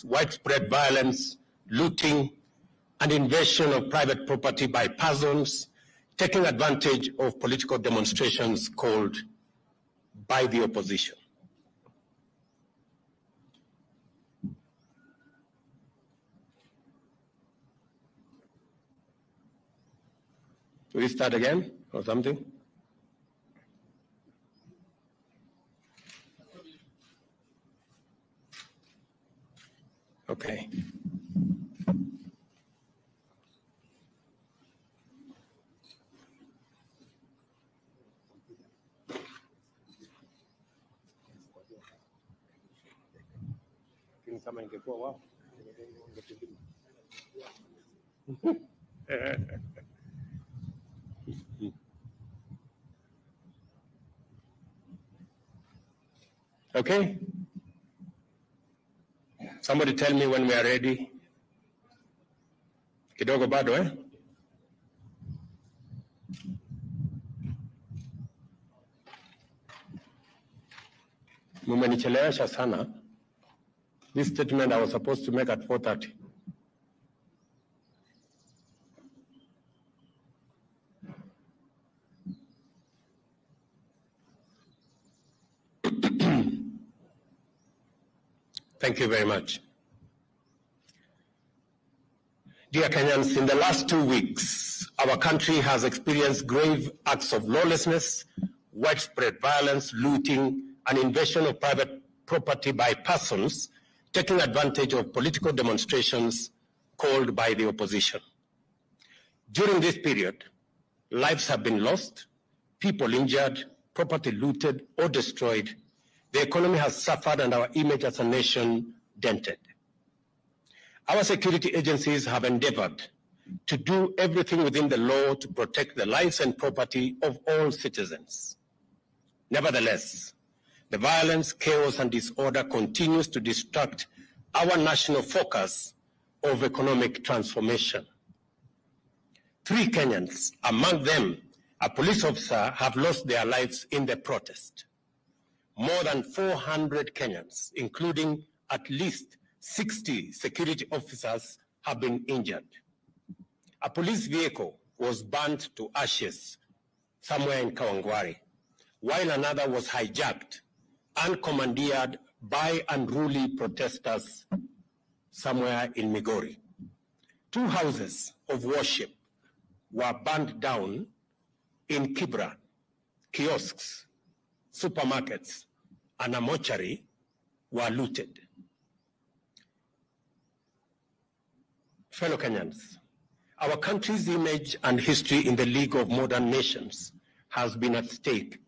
widespread violence, looting, and invasion of private property by persons taking advantage of political demonstrations called by the opposition. Will we start again or something? Okay. Okay. Somebody tell me when we are ready. Kidogo bado, eh? Mumenichelewesha sana. This statement I was supposed to make at 4:30. Thank you very much. Dear Kenyans, in the last 2 weeks, our country has experienced grave acts of lawlessness, widespread violence, looting, and invasion of private property by persons taking advantage of political demonstrations called by the opposition. During this period, lives have been lost, people injured, property looted or destroyed. The economy has suffered and our image as a nation dented. Our security agencies have endeavored to do everything within the law to protect the lives and property of all citizens. Nevertheless, the violence, chaos, and disorder continues to distract our national focus of economic transformation. 3 Kenyans, among them a police officer, have lost their lives in the protest. More than 400 Kenyans, including at least 60 security officers, have been injured. A police vehicle was burnt to ashes somewhere in Kawangware, while another was hijacked and commandeered by unruly protesters somewhere in Migori. 2 houses of worship were burned down in Kibra. Kiosks, supermarkets, and a mortuary were looted. Fellow Kenyans, our country's image and history in the League of Modern Nations has been at stake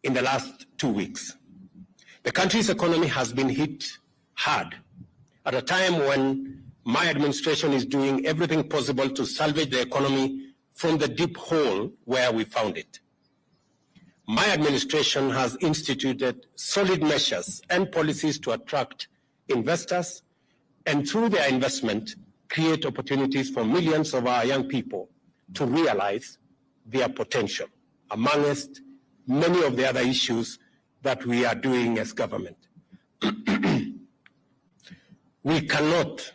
in the last 2 weeks. The country's economy has been hit hard at a time when my administration is doing everything possible to salvage the economy from the deep hole where we found it. My administration has instituted solid measures and policies to attract investors and through their investment, create opportunities for millions of our young people to realize their potential, amongst many of the other issues that we are doing as government. We cannot,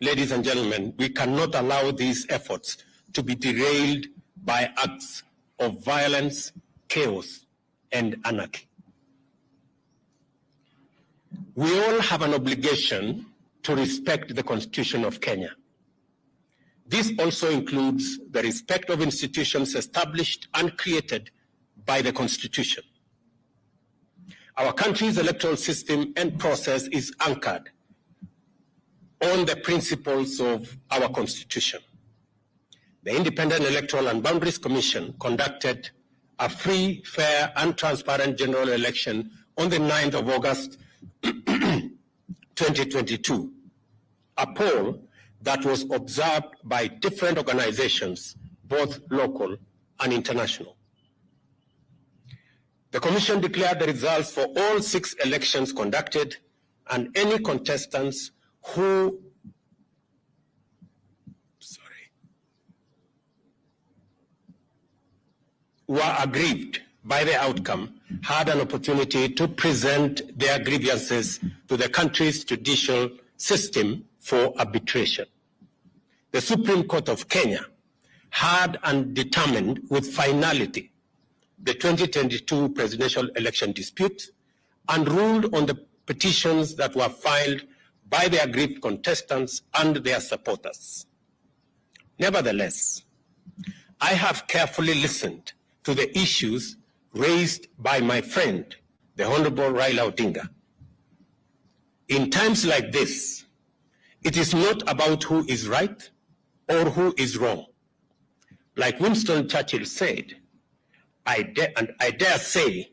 ladies and gentlemen, we cannot allow these efforts to be derailed by acts of violence, chaos, and anarchy. We all have an obligation to respect the Constitution of Kenya. This also includes the respect of institutions established and created by the Constitution. Our country's electoral system and process is anchored on the principles of our Constitution. The Independent Electoral and Boundaries Commission conducted a free, fair, and transparent general election on the 9th of August 2022, a poll that was observed by different organizations, both local and international. The Commission declared the results for all 6 elections conducted, and any contestants who were aggrieved by the outcome had an opportunity to present their grievances to the country's judicial system for arbitration. The Supreme Court of Kenya had and determined with finality the 2022 presidential election dispute and ruled on the petitions that were filed by the aggrieved contestants and their supporters. Nevertheless, I have carefully listened to the issues raised by my friend, the Honorable Raila Odinga. In times like this, it is not about who is right or who is wrong. Like Winston Churchill said, I dare say,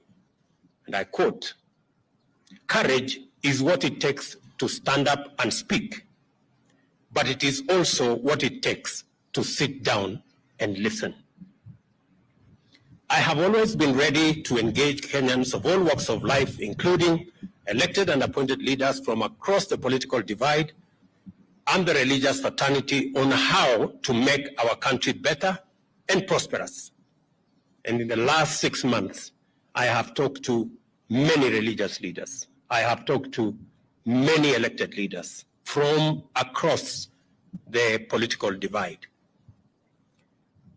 and I quote, "Courage is what it takes to stand up and speak, but it is also what it takes to sit down and listen." I have always been ready to engage Kenyans of all walks of life, including elected and appointed leaders from across the political divide and the religious fraternity, on how to make our country better and prosperous. And in the last 6 months, I have talked to many religious leaders. I have talked to many elected leaders from across the political divide.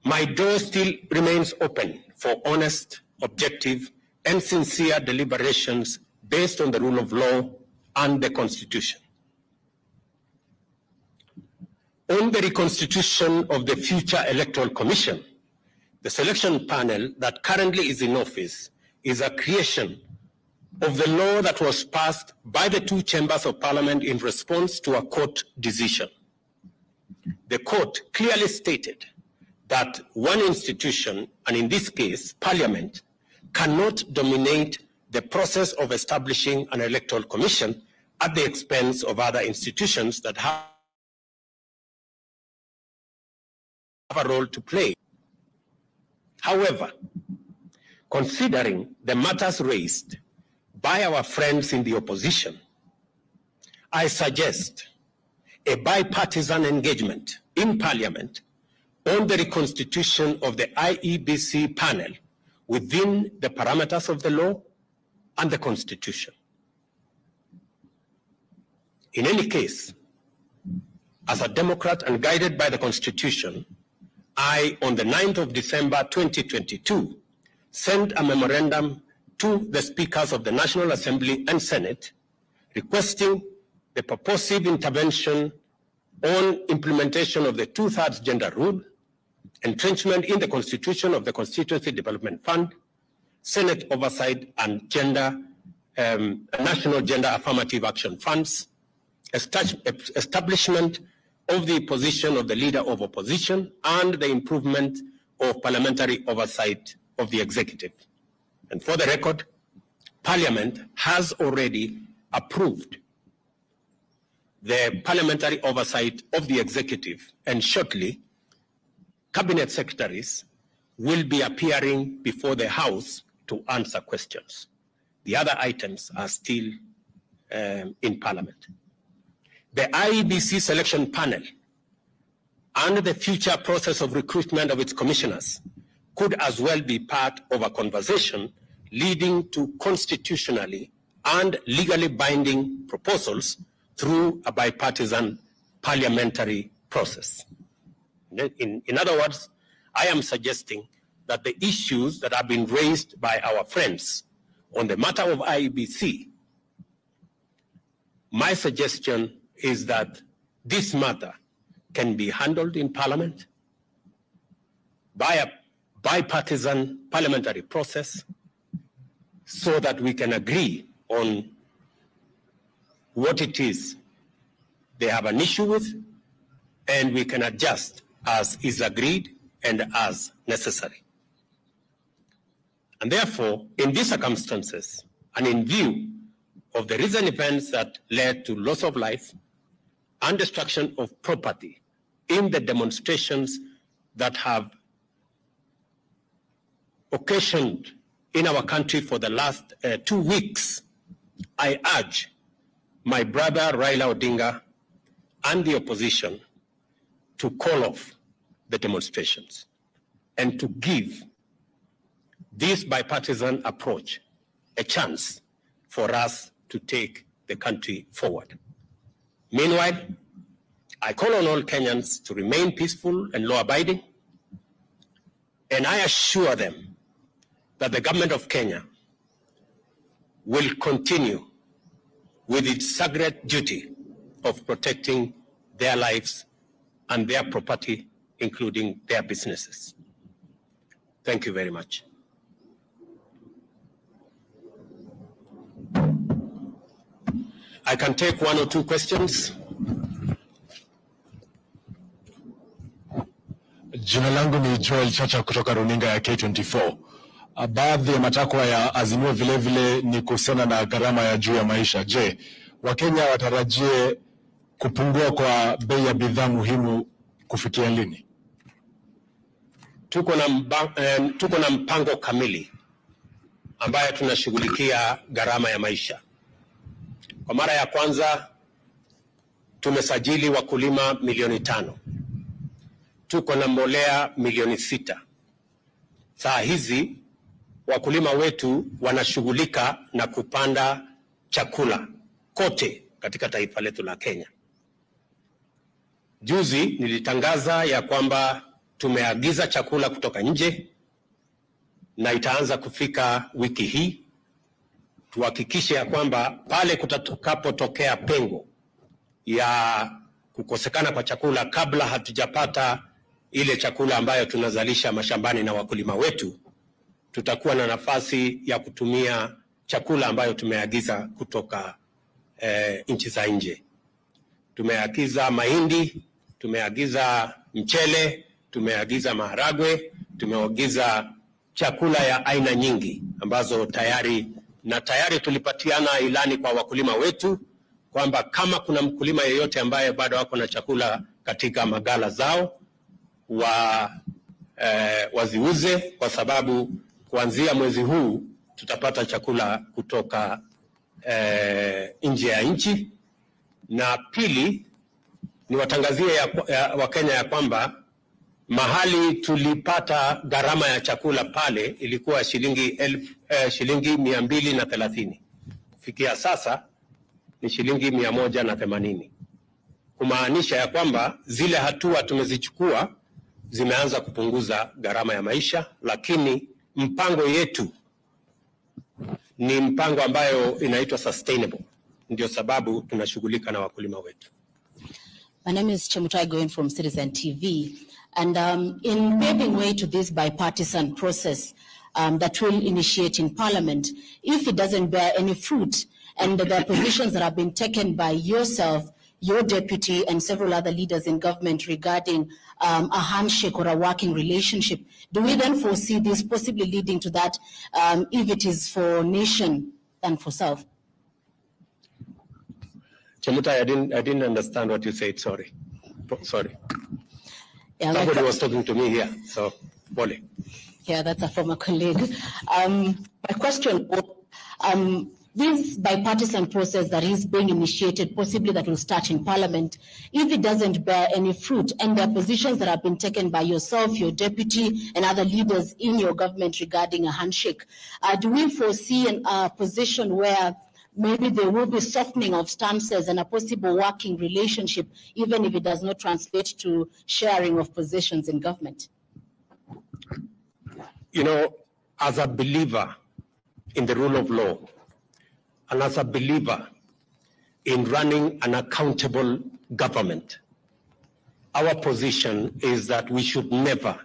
My door still remains open for honest, objective, and sincere deliberations based on the rule of law and the Constitution. On the reconstitution of the future Electoral Commission, the selection panel that currently is in office is a creation of the law that was passed by the two chambers of parliament in response to a court decision. The court clearly stated that one institution, and in this case, Parliament, cannot dominate the process of establishing an electoral commission at the expense of other institutions that have a role to play. However, considering the matters raised by our friends in the opposition, I suggest a bipartisan engagement in Parliament on the reconstitution of the IEBC panel within the parameters of the law and the Constitution. In any case, as a Democrat and guided by the Constitution, I, on the 9th of December 2022, sent a memorandum to the Speakers of the National Assembly and Senate requesting the purposive intervention on implementation of the 2/3 gender rule, entrenchment in the Constitution of the Constituency Development Fund, Senate oversight and national gender affirmative action funds, establishment of the position of the Leader of Opposition, and the improvement of parliamentary oversight of the executive. And for the record, Parliament has already approved the parliamentary oversight of the executive, and shortly, cabinet secretaries will be appearing before the House to answer questions. The other items are still in Parliament. The IEBC selection panel and the future process of recruitment of its commissioners could as well be part of a conversation leading to constitutionally and legally binding proposals through a bipartisan parliamentary process. In other words, I am suggesting that the issues that have been raised by our friends on the matter of IEBC, my suggestion is that this matter can be handled in Parliament by a bipartisan parliamentary process so that we can agree on what it is they have an issue with, and we can adjust as is agreed and as necessary. And therefore, in these circumstances, and in view of the recent events that led to loss of life and destruction of property in the demonstrations that have occasioned in our country for the last 2 weeks, I urge my brother Raila Odinga and the opposition to call off the demonstrations and to give this bipartisan approach a chance for us to take the country forward. Meanwhile, I call on all Kenyans to remain peaceful and law-abiding, and I assure them that the government of Kenya will continue with its sacred duty of protecting their lives and their property, including their businesses. Thank you very much. I can take one or two questions. Jina langu ni Joel Chacha kutoka runinga ya K24. Baadhi ya matakwa ya Azimio vile vile ni kuhusiana na gharama ya juu ya maisha. Je, Wakenya watarajie kupungua kwa bei ya bidhaa muhimu kufikia lini? Tuko na mpango kamili ambayo tunashughulikia gharama ya maisha. Kwa mara ya kwanza tumesajili wakulima milioni 5. Tuko na mbolea milioni 6. Saa hizi wakulima wetu wanashughulika na kupanda chakula kote katika taifa letu la Kenya. Juzi nilitangaza ya kwamba tumeagiza chakula kutoka nje na itaanza kufika wiki hii. Tuhakikishe ya kwamba pale kutakapotokea pengo ya kukosekana kwa chakula kabla hatujapata ile chakula ambayo tunazalisha mashambani na wakulima wetu, tutakuwa na nafasi ya kutumia chakula ambayo tumeagiza kutoka nchi za nje. Tumeagiza mahindi, tumeagiza mchele, tumeagiza maharagwe, tumeagiza chakula ya aina nyingi ambazo tayari tulipatiana ilani kwa wakulima wetu kwamba kama kuna mkulima yeyote ambaye bado wako na chakula katika magala zao waziuze, kwa sababu kuanzia mwezi huu tutapata chakula kutoka nje ya nchi. Na pili, ni watangazie Wakenya ya kwamba mahali tulipata gharama ya chakula pale ilikuwa shilingi 230. Kufikia sasa ni shilingi 180. Kumaanisha ya kwamba zile hatua tumezichukua zimeanza kupunguza gharama ya maisha, lakini mpango yetu ni mpango ambayo inaitwa sustainable. Ndio sababu tunashughulika na wakulima wetu. My name is Chemutai Goen from Citizen TV. And in paving way to this bipartisan process that will initiate in Parliament, if it doesn't bear any fruit, and the positions that have been taken by yourself, your deputy, and several other leaders in government regarding a handshake or a working relationship, do we then foresee this possibly leading to that if it is for nation than for self? Chemutai, I didn't understand what you said. Sorry. Yeah, somebody was talking to me here, so Bole. Yeah, that's a former colleague. My question, this bipartisan process that is being initiated, possibly that will start in Parliament, if it doesn't bear any fruit, and the positions that have been taken by yourself, your deputy, and other leaders in your government regarding a handshake, do we foresee a position where maybe there will be softening of stances and a possible working relationship, even if it does not translate to sharing of positions in government? You know, as a believer in the rule of law, and as a believer in running an accountable government, our position is that we should never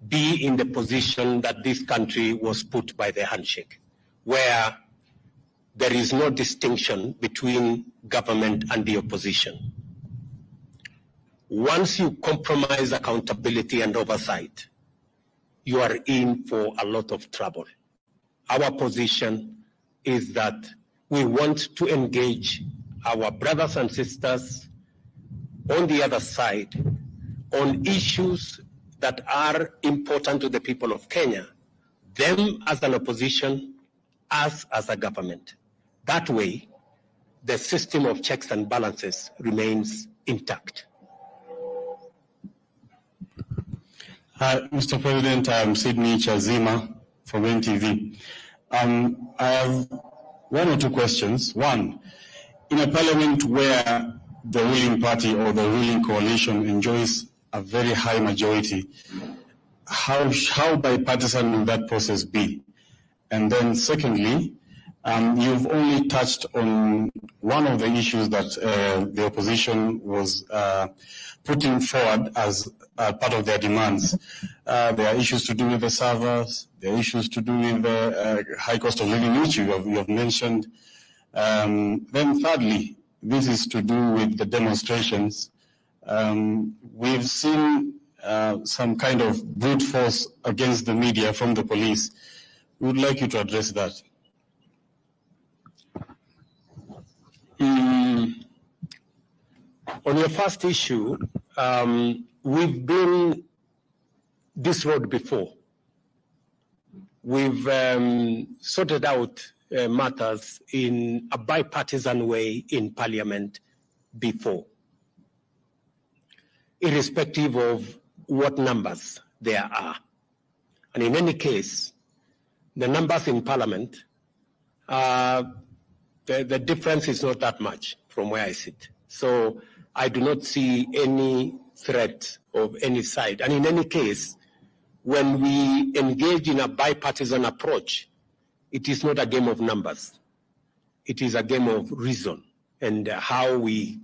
be in the position that this country was put by the handshake, where there is no distinction between government and the opposition. Once you compromise accountability and oversight, you are in for a lot of trouble. Our position is that we want to engage our brothers and sisters on the other side on issues that are important to the people of Kenya, them as an opposition, us as a government. That way, the system of checks and balances remains intact. Mr. President, I'm Sydney Chazima. from NTV. I have one or two questions. One, in a parliament where the ruling party or the ruling coalition enjoys a very high majority, how bipartisan will that process be? And then secondly, you've only touched on one of the issues that the opposition was putting forward as part of their demands. There are issues to do with the servers, there are issues to do with the high cost of living, which you have mentioned. Then thirdly, this is to do with the demonstrations. We've seen some kind of brute force against the media from the police. We would like you to address that. On your first issue, we've been this road before. We've sorted out matters in a bipartisan way in Parliament before, irrespective of what numbers there are. And in any case, the numbers in Parliament, the difference is not that much from where I sit. So I do not see any threat of any side. And in any case, when we engage in a bipartisan approach, it is not a game of numbers. It is a game of reason and how we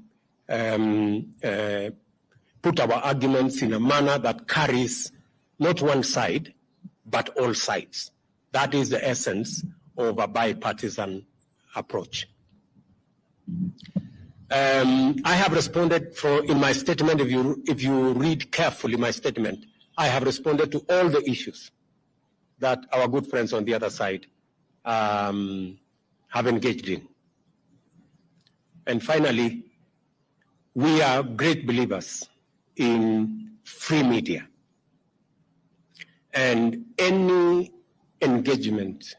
put our arguments in a manner that carries not one side, but all sides. That is the essence of a bipartisan approach. I have responded in my statement, if you read carefully my statement, I have responded to all the issues that our good friends on the other side have engaged in. And finally, we are great believers in free media. And any engagement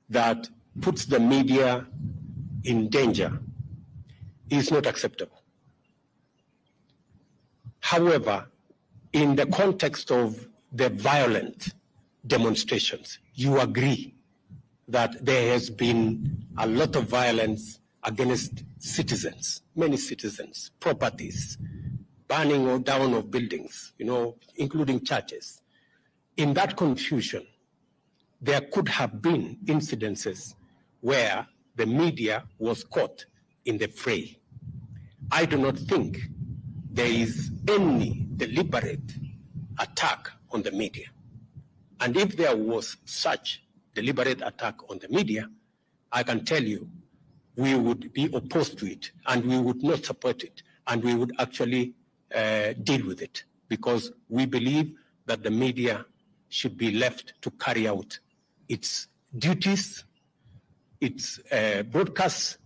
that puts the media in danger is not acceptable. However, in the context of the violent demonstrations, you agree that there has been a lot of violence against citizens, many citizens, properties, burning or down of buildings, including churches. In that confusion, there could have been incidences where the media was caught in the fray. I do not think there is any deliberate attack on the media. And if there was such deliberate attack on the media, I can tell you we would be opposed to it and we would not support it and we would actually deal with it because we believe that the media should be left to carry out its duties, its broadcasts,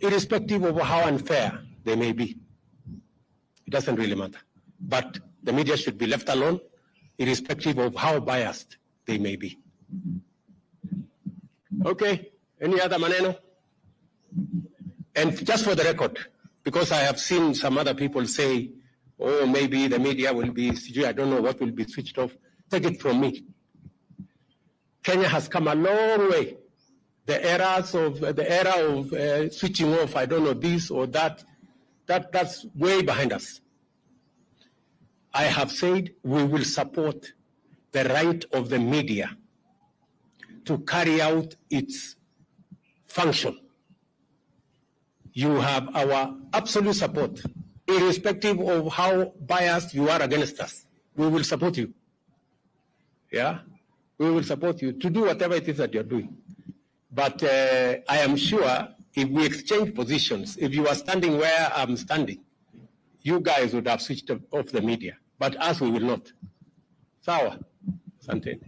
irrespective of how unfair they may be. It doesn't really matter. But the media should be left alone, irrespective of how biased they may be. Okay, any other maneno? And just for the record, because I have seen some other people say, oh, maybe the media will be, I don't know what will be switched off. Take it from me. Kenya has come a long way. The era of switching off, I don't know, this or that, that's way behind us. I have said we will support the right of the media to carry out its function. You have our absolute support, irrespective of how biased you are against us. We will support you. Yeah? We will support you to do whatever it is that you're doing. But I am sure if we exchange positions, if you are standing where I'm standing, you guys would have switched off the media. But us, we will not. Sawa. Asante.